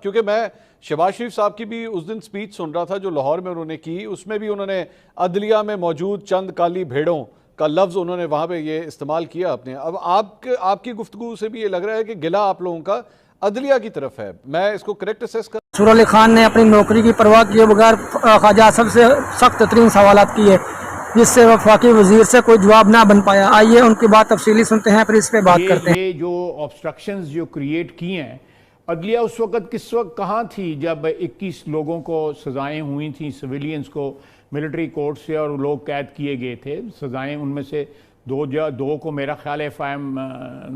کیونکہ میں شہباز شریف صاحب کی بھی اس دن سپیچ سن رہا تھا جو لاہور میں انہوں نے کی، اس میں بھی انہوں نے عدلیہ میں موجود چند کالی بھیڑوں کا لفظ انہوں نے وہاں پہ یہ استعمال کیا اپنے. اب آپ کی گفتگو سے بھی یہ لگ رہا ہے کہ گلہ آپ لوگوں کا عدلیہ کی طرف ہے. میں اس کو کریکٹ اسیس کر منصور علی خان نے اپنی نوکری کی پرواہ کیے بغیر خواجہ اصغر سے سخت ترین سوالات کیے جس سے وفاقی وزیر سے کوئی جواب نہ بن پایا. آئیے ان کی بات تفصیلی سنتے ہیں پھر اس پہ بات کرتے ہیں. یہ جو آبسٹرکشنز جو کریٹ کی ہیں، عدلیہ اس وقت کس وقت کہاں تھی جب 21 لوگوں کو سزائیں ہوئی تھیں، سویلینز کو ملٹری کورٹ سے، اور لوگ قید کیے گئے تھے. سزائیں ان میں سے دو کو میرا خیال ہے if I am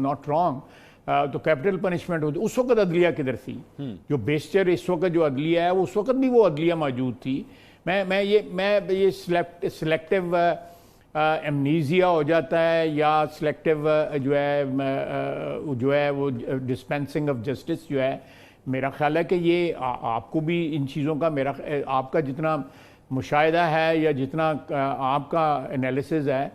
not wrong تو کیپٹل پنشمنٹ ہوتی. اس وقت عدلیہ کدھر تھی؟ جو بیشتر اس وقت جو عدلیہ ہے اس وقت بھی وہ عدلیہ موجود تھی. میں یہ سلیکٹیو ایمنیزیا ہو جاتا ہے یا سلیکٹیو جو ہے وہ ڈسپینسنگ آف جسٹس جو ہے، میرا خیال ہے کہ یہ آپ کو بھی ان چیزوں کا آپ کا جتنا مشاہدہ ہے یا جتنا آپ کا انالیسز ہے،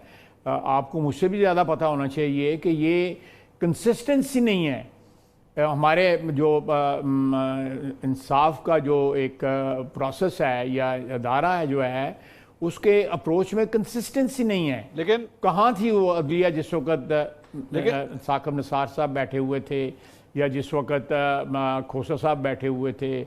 آپ کو مجھ سے بھی زیادہ پتہ ہونا چاہیے کہ یہ کنسسٹنسی نہیں ہے. ہمارے جو انصاف کا جو ایک پروسیس ہے یا ادارہ ہے جو ہے، اس کے اپروچ میں کنسسٹنسی نہیں ہے. لیکن کہاں تھی وہ عدلیہ جس وقت ثاقب نثار صاحب بیٹھے ہوئے تھے، یا جس وقت کھوسہ صاحب بیٹھے ہوئے تھے،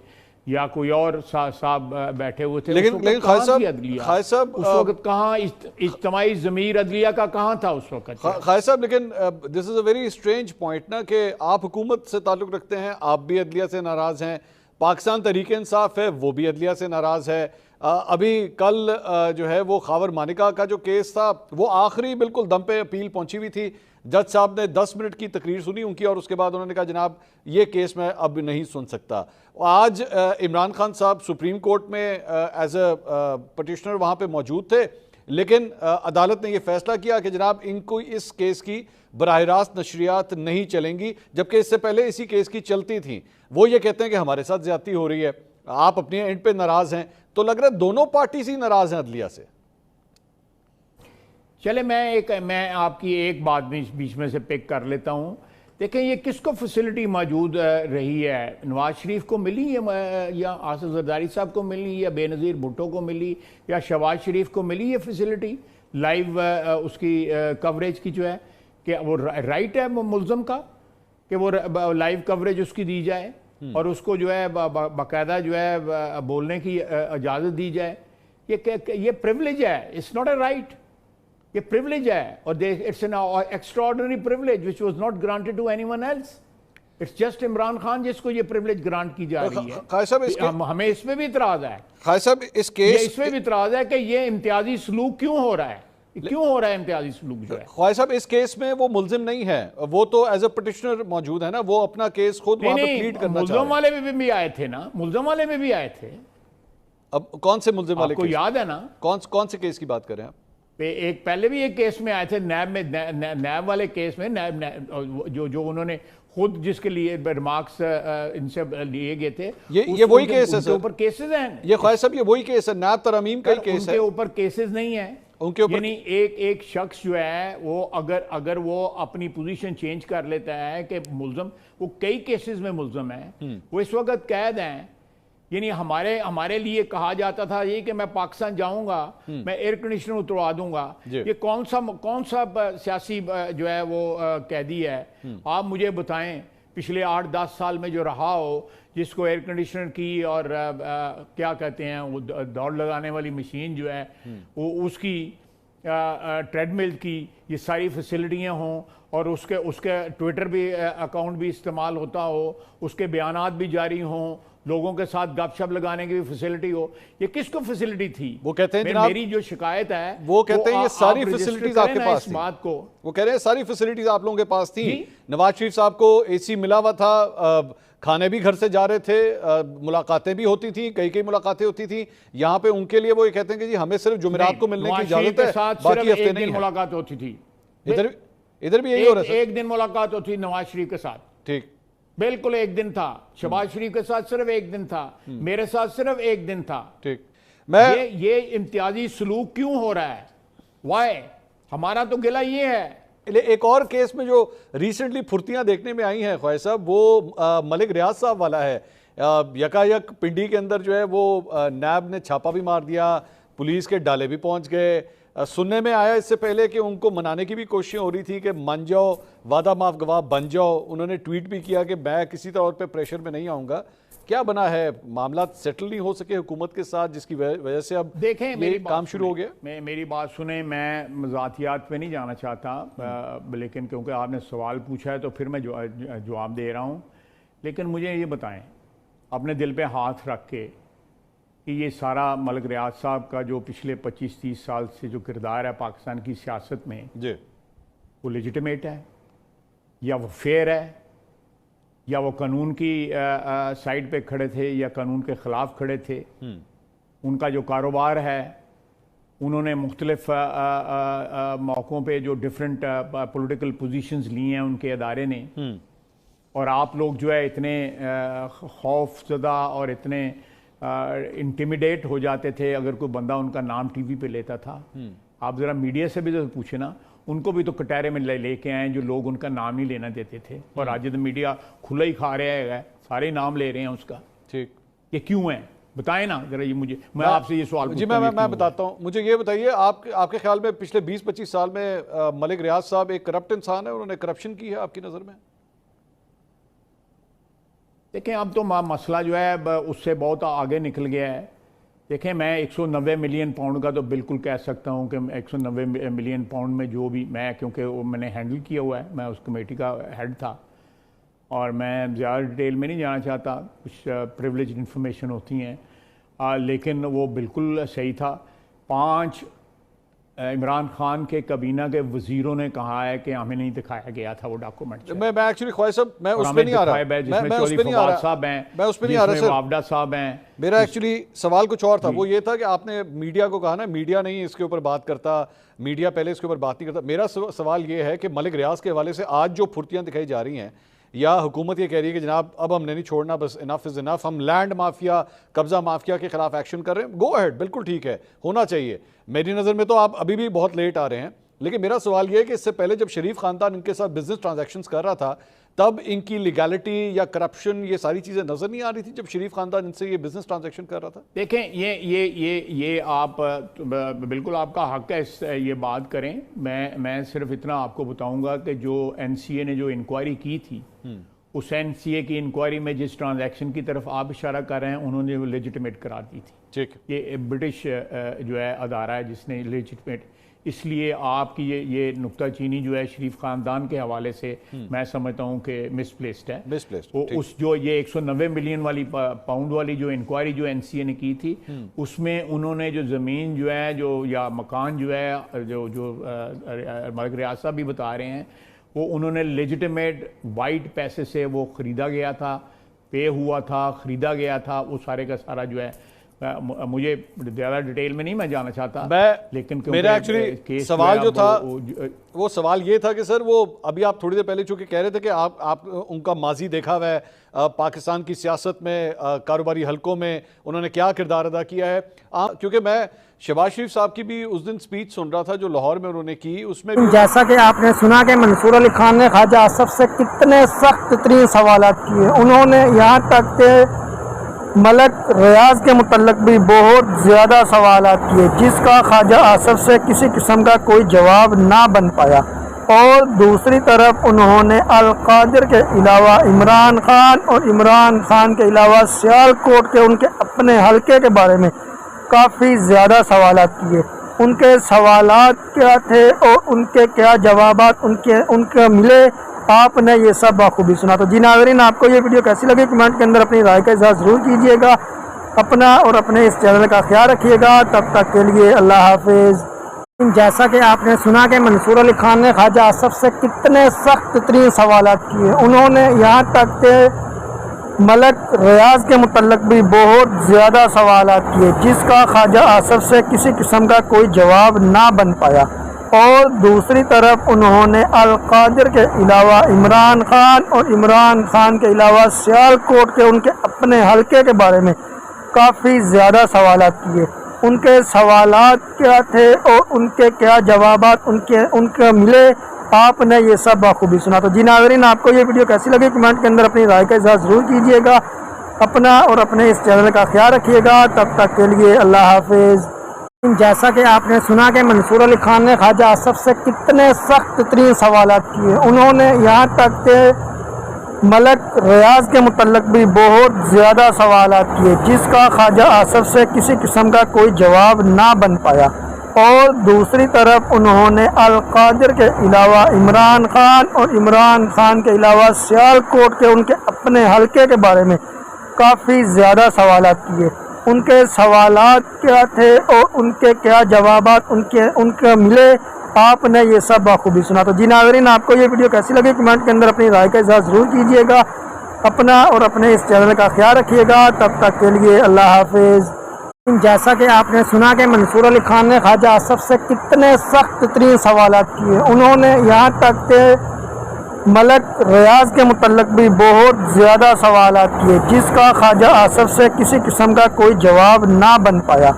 یا کوئی اور صاحب بیٹھے ہوئے تھے؟ لیکن خواجہ صاحب اس وقت کہاں اجتماعی ضمیر عدلیہ کا کہاں تھا اس وقت؟ خواجہ صاحب لیکن دس از اے ویری اسٹرینج پوائنٹ نا، کہ آپ حکومت سے تعلق رکھتے ہیں، آپ بھی عدلیہ سے ناراض ہیں، پاکستان تحریک انصاف ہے وہ بھی عدلیہ سے ناراض ہے. ابھی کل جو ہے وہ خاور مانیکا کا جو کیس تھا وہ آخری بالکل دم پہ اپیل پہنچی ہوئی تھی. جج صاحب نے 10 منٹ کی تقریر سنی ان کی، اور اس کے بعد انہوں نے کہا جناب یہ کیس میں اب نہیں سن سکتا. آج عمران خان صاحب سپریم کورٹ میں ایز اے پٹیشنر وہاں پہ موجود تھے، لیکن عدالت نے یہ فیصلہ کیا کہ جناب ان کو اس کیس کی براہ راست نشریات نہیں چلیں گی، جبکہ اس سے پہلے اسی کیس کی چلتی تھیں. وہ یہ کہتے ہیں کہ ہمارے ساتھ زیادتی ہو رہی ہے، آپ اپنے اینڈ پہ ناراض ہیں، تو لگ رہا ہے دونوں پارٹیز ہی ناراض ہیں عدلیہ سے. چلے میں آپ کی ایک بات بیچ میں سے پک کر لیتا ہوں. دیکھیں یہ کس کو فیسلٹی موجود رہی ہے؟ نواز شریف کو ملی یا آصف زرداری صاحب کو ملی یا بے نظیر بھٹو کو ملی یا شہباز شریف کو ملی یہ فیسلٹی لائیو اس کی کوریج کی جو ہے؟ کہ وہ رائٹ ہے ملزم کا کہ وہ لائیو کوریج اس کی دی جائے اور اس کو جو ہے باقاعدہ جو ہے بولنے کی اجازت دی جائے. یہ پریولیج ہے، اٹس ناٹ اے رائٹ، یہ پریولیج ہے. اور it's an extraordinary privilege which was not granted to anyone else. It's just Imran Khan جس کو یہ پریولیج گرانٹ کی جا رہی ہے. ہمیں اس میں بھی اعتراض ہے. خواجہ صاحب اس کیس اس میں بھی اعتراض ہے کہ یہ امتیازی سلوک کیوں ہو رہا ہے؟ کیوں ہو رہا ہے امتیازی سلوک جو ہے؟ خواجہ صاحب اس کیس میں وہ ملزم نہیں ہے، وہ تو ایز اے پٹیشنر موجود ہے نا، وہ اپنا کیس خود وہاں پہ پلیڈ کرنا چاہ رہے ہیں. ملزم والے میں بھی آئے تھے نا، ملزم والے میں بھی آئے تھے. اب کون سے ملزم والے آپ کو یاد ہے نا کون سے کیس کی بات کر رہے ہیں آپ؟ ایک پہلے بھی ایک کیس میں آئے تھے، نیب والے کیس میں، جو انہوں نے خود جس کے لیے ریمارکس ان سے لیے گئے تھے. یہ وہی کیس ہے سر؟ اوپر کیسز ہیں یہ خواجہ صاحب یہ وہی کیس ہے، نیب ترامیم کا کیس ہے. ان کے اوپر کیسز نہیں ہیں. یعنی ایک شخص جو ہے وہ اگر وہ اپنی پوزیشن چینج کر لیتا ہے کہ ملزم، وہ کئی کیسز میں ملزم ہے، وہ اس وقت قید ہیں. یعنی ہمارے لیے کہا جاتا تھا یہ کہ میں پاکستان جاؤں گا، میں ایئر کنڈیشنر اتروا دوں گا. یہ کون سا سیاسی جو ہے وہ قیدی ہے؟ آپ مجھے بتائیں پچھلے 8-10 سال میں جو رہا ہو، جس کو ایئر کنڈیشنر کی اور کیا کہتے ہیں وہ دوڑ لگانے والی مشین جو ہے وہ اس کی ٹریڈ مل کی یہ ساری فیسلٹیاں ہوں، اور اس کے ٹویٹر بھی اکاؤنٹ بھی استعمال ہوتا ہو، اس کے بیانات بھی جاری ہوں، لوگوں کے ساتھ گپ شپ لگانے کی بھی فیسلٹی ہو. یہ کس کو فیسلٹی تھی؟ وہ کہتے ہیں جناب، میری جو شکایت ہے وہ کہتے ہیں یہ ساری فیسلٹیز آپ کے پاس تھیں. بات کو وہ کہہ رہے ہیں ساری فیسلٹیز آپ لوگوں کے پاس تھیں. نواز شریف صاحب کو اے سی ملا ہوا تھا، کھانے بھی گھر سے جا رہے تھے، ملاقاتیں بھی ہوتی تھیں، کئی ملاقاتیں ہوتی تھیں. یہاں پہ ان کے لیے وہ یہ کہتے ہیں کہ جی ہمیں صرف جمعرات کو ملنے کی اجازت ہے، باقی ہفتے نہیں ہے. ملاقات ہوتی تھی ادھر بھی یہی ہو رہا ہے. ایک دن ملاقات ہوتی نواز شریف کے ساتھ، ٹھیک بالکل ایک دن تھا. شہباز شریف کے ساتھ صرف ایک دن تھا، میرے ساتھ صرف ایک دن تھا. ٹھیک. یہ امتیازی سلوک کیوں ہو رہا ہے؟ وائی؟ ہمارا تو گلہ یہ ہے. ایک اور کیس میں جو ریسنٹلی پھرتیاں دیکھنے میں آئی ہیں خواجہ صاحب، وہ ملک ریاض صاحب والا ہے. یکایک پنڈی کے اندر جو ہے وہ نیب نے چھاپا بھی مار دیا, پولیس کے ڈالے بھی پہنچ گئے. سننے میں آیا اس سے پہلے کہ ان کو منانے کی بھی کوششیں ہو رہی تھی کہ مان جاؤ, وعدہ معاف گواہ بن جاؤ. انہوں نے ٹویٹ بھی کیا کہ میں کسی طور پہ پریشر میں نہیں آؤں گا. کیا بنا ہے, معاملات سیٹل نہیں ہو سکے حکومت کے ساتھ جس کی وجہ سے اب دیکھیں یہ کام شروع ہو گیا؟ میری بات سنیں, میں ذاتیات پہ نہیں جانا چاہتا, لیکن کیونکہ آپ نے سوال پوچھا ہے تو پھر میں جواب دے رہا ہوں. لیکن مجھے یہ بتائیں اپنے دل پہ ہاتھ رکھ کے کہ یہ سارا ملک ریاض صاحب کا جو پچھلے 25-30 سال سے جو کردار ہے پاکستان کی سیاست میں, جی وہ لیجیٹمیٹ ہے یا وہ فیئر ہے یا وہ قانون کی سائڈ پہ کھڑے تھے یا قانون کے خلاف کھڑے تھے؟ ان کا جو کاروبار ہے, انہوں نے مختلف موقعوں پہ جو ڈیفرنٹ پولیٹیکل پوزیشنز لی ہیں ان کے ادارے نے, اور آپ لوگ جو ہے اتنے خوف زدہ اور اتنے انٹیمیڈیٹ ہو جاتے تھے اگر کوئی بندہ ان کا نام ٹی وی پہ لیتا تھا. آپ ذرا میڈیا سے بھی تو پوچھیں نا, ان کو بھی تو کٹہرے میں لے کے آئے جو لوگ ان کا نام نہیں لینا دیتے تھے, اور آج تو میڈیا کھلا ہی کھا رہا ہے, سارے نام لے رہے ہیں اس کا. ٹھیک, یہ کیوں ہے بتائیں نا ذرا, یہ مجھے, میں آپ سے یہ سوال جی میں بتاتا ہوں. مجھے یہ بتائیے آپ کے خیال میں پچھلے 20-25 سال میں ملک ریاض صاحب ایک کرپٹ انسان ہے, انہوں نے کرپشن کی ہے آپ کی نظر میں؟ دیکھیں اب تو مسئلہ جو ہے اس سے بہت آگے نکل گیا ہے. دیکھیں میں 190 ملین پاؤنڈ کا تو بالکل کہہ سکتا ہوں کہ 190 ملین پاؤنڈ میں جو بھی میں, کیونکہ وہ میں نے ہینڈل کیا ہوا ہے, میں اس کمیٹی کا ہیڈ تھا, اور میں زیادہ ڈیٹیل میں نہیں جانا چاہتا, کچھ پریولیج انفارمیشن ہوتی ہیں, لیکن وہ بالکل صحیح تھا. 5 عمران خان کے کابینہ کے وزیروں نے کہا ہے کہ ہمیں نہیں دکھایا گیا تھا وہ ڈاکومنٹ. میں ایکچولی خواہش صاحب میں اس پہ نہیں آ رہا, میں اس پہ نہیں آ رہا سر. وابڈا صاحب ہیں. میرا ایکچولی سوال کچھ اور تھا, وہ یہ تھا کہ آپ نے میڈیا کو کہا نا میڈیا نہیں اس کے اوپر بات کرتا, میڈیا پہلے اس کے اوپر بات نہیں کرتا. میرا سوال یہ ہے کہ ملک ریاض کے حوالے سے آج جو پھرتیاں دکھائی جا رہی ہیں, یا حکومت یہ کہہ رہی ہے کہ جناب اب ہم نے نہیں چھوڑنا, بس انف از انف, ہم لینڈ مافیا, قبضہ مافیا کے خلاف ایکشن کر رہے ہیں, گو اہیڈ, بالکل ٹھیک ہے, ہونا چاہیے. میری نظر میں تو آپ ابھی بھی بہت لیٹ آ رہے ہیں. لیکن میرا سوال یہ ہے کہ اس سے پہلے جب شریف خاندان ان کے ساتھ بزنس ٹرانزیکشنز کر رہا تھا, تب ان کی لیگالٹی یا کرپشن یہ ساری چیزیں نظر نہیں آ رہی تھی جب شریف خاندان ان سے یہ بزنس ٹرانزیکشن کر رہا تھا؟ دیکھیں یہ آپ بالکل آپ کا حق ہے یہ بات کریں. میں صرف اتنا آپ کو بتاؤں گا کہ جو NCA نے جو انکوائری کی تھی, اس NCA کی انکوائری میں جس ٹرانزیکشن کی طرف آپ اشارہ کر رہے ہیں, انہوں نے وہ لیجیٹمیٹ قرار دی تھی. ٹھیک, یہ برٹش جو ہے ادارہ ہے جس نے لیجیٹمیٹ, اس لیے آپ کی یہ نکتہ چینی جو ہے شریف خاندان کے حوالے سے میں سمجھتا ہوں کہ مس پلیسڈ ہے. اس جو یہ 190 ملین والی پاؤنڈ والی جو انکوائری جو NCA نے کی تھی, اس میں انہوں نے جو زمین جو ہے یا مکان جو ہے جو ملک ریاض صاحب بھی بتا رہے ہیں, وہ انہوں نے لیجیٹمیٹ وائٹ پیسے سے وہ خریدا گیا تھا, پے ہوا تھا, خریدا گیا تھا, وہ سارے کا سارا جو ہے. مجھے زیادہ ڈیٹیل میں نہیں میں جانا چاہتا, لیکن میرا ایکچولی سوال جو تھا وہ سوال یہ تھا کہ سر وہ ابھی آپ تھوڑی دیر پہلے چونکہ کہہ رہے تھے کہ آپ ان کا ماضی دیکھا ہوا ہے پاکستان کی سیاست میں, کاروباری حلقوں میں انہوں نے کیا کردار ادا کیا ہے. کیونکہ میں شہباز شریف صاحب کی بھی اس دن سپیچ سن رہا تھا جو لاہور میں انہوں نے کی, اس میں جیسا کہ آپ نے سنا کہ منصور علی خان نے خواجہ آصف سے کتنے سخت ترین سوالات کیے. انہوں نے یہاں تک کہ ملک ریاض کے متعلق بھی بہت زیادہ سوالات کیے, جس کا خواجہ آصف سے کسی قسم کا کوئی جواب نہ بن پایا. اور دوسری طرف انہوں نے القادر کے علاوہ عمران خان اور عمران خان کے علاوہ سیالکوٹ کے ان کے اپنے حلقے کے بارے میں کافی زیادہ سوالات کیے. ان کے سوالات کیا تھے اور ان کے کیا جوابات ان کے ملے, آپ نے یہ سب بخوبی سنا. تو جی ناظرین, آپ کو یہ ویڈیو کیسی لگی کمنٹ کے اندر اپنی رائے کا اظہار ضرور کیجیے گا. اپنا اور اپنے اس چینل کا خیال رکھیے گا. تب تک کے لیے اللہ حافظ. جیسا کہ آپ نے سنا کہ منصور علی خان نے خواجہ آصف سے کتنے سخت ترین سوالات کیے. انہوں نے یہاں تک کہ ملک ریاض کے متعلق بھی بہت زیادہ سوالات کیے, جس کا خواجہ آصف سے کسی قسم کا کوئی جواب نہ بن پایا. اور دوسری طرف انہوں نے القادر کے علاوہ عمران خان اور عمران خان کے علاوہ سیالکوٹ کے ان کے اپنے حلقے کے بارے میں کافی زیادہ سوالات کیے. ان کے سوالات کیا تھے اور ان کے کیا جوابات ان کے ملے, آپ نے یہ سب بخوبی سنا. تو جی ناظرین, آپ کو یہ ویڈیو کیسی لگی کمنٹ کے اندر اپنی رائے کا اظہار ضرور کیجیے گا. اپنا اور اپنے اس چینل کا خیال رکھیے گا. تب تک کے لیے اللہ حافظ. جیسا کہ آپ نے سنا کہ منصور علی خان نے خواجہ آصف سے کتنے سخت ترین سوالات کیے. انہوں نے یہاں تک کہ ملک ریاض کے متعلق بھی بہت زیادہ سوالات کیے جس کا خواجہ آصف سے کسی قسم کا کوئی جواب نہ بن پایا. اور دوسری طرف انہوں نے القادر کے علاوہ عمران خان اور عمران خان کے علاوہ سیالکوٹ کے ان کے اپنے حلقے کے بارے میں کافی زیادہ سوالات کیے. ان کے سوالات کیا تھے اور ان کے کیا جوابات ان کے ملے، آپ نے یہ سب بخوبی سنا. تو جی ناظرین، آپ کو یہ ویڈیو کیسی لگی کمنٹ کے اندر اپنی رائے کا اظہار ضرور کیجیے گا. اپنا اور اپنے اس چینل کا خیال رکھیے گا. تب تک کے لیے اللہ حافظ. جیسا کہ آپ نے سنا کہ منصور علی خان نے خواجہ آصف سے کتنے سخت ترین سوالات کیے. انہوں نے یہاں تک کہ ملک ریاض کے متعلق بھی بہت زیادہ سوالات کیے جس کا خواجہ آصف سے کسی قسم کا کوئی جواب نہ بن پایا.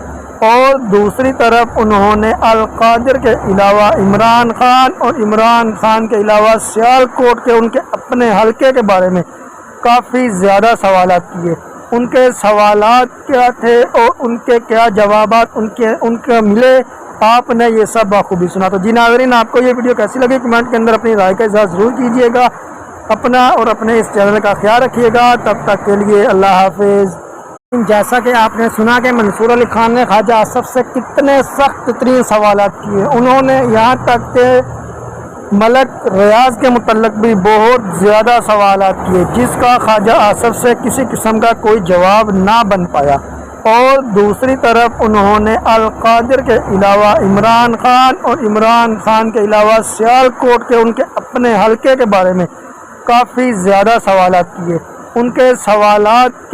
اور دوسری طرف انہوں نے القادر کے علاوہ عمران خان اور عمران خان کے علاوہ سیالکوٹ کے ان کے اپنے حلقے کے بارے میں کافی زیادہ سوالات کیے. ان کے سوالات کیا تھے اور ان کے کیا جوابات ان کے ملے، آپ نے یہ سب بخوبی سنا. تو جی ناظرین، آپ کو یہ ویڈیو کیسی لگی کمنٹ کے اندر اپنی رائے کا اظہار ضرور کیجیے گا. اپنا اور اپنے اس چینل کا خیال رکھیے گا. تب تک کے لیے اللہ حافظ. جیسا کہ آپ نے سنا کہ منصور علی خان نے خواجہ آصف سے کتنے سخت ترین سوالات کیے. انہوں نے یہاں تک کہ ملک ریاض کے متعلق بھی بہت زیادہ سوالات کیے جس کا خواجہ آصف سے کسی قسم کا کوئی جواب نہ بن پایا. اور دوسری طرف انہوں نے القادر کے علاوہ عمران خان اور عمران خان کے علاوہ سیالکوٹ کے ان کے اپنے حلقے کے بارے میں کافی زیادہ سوالات کیے. ان کے سوالات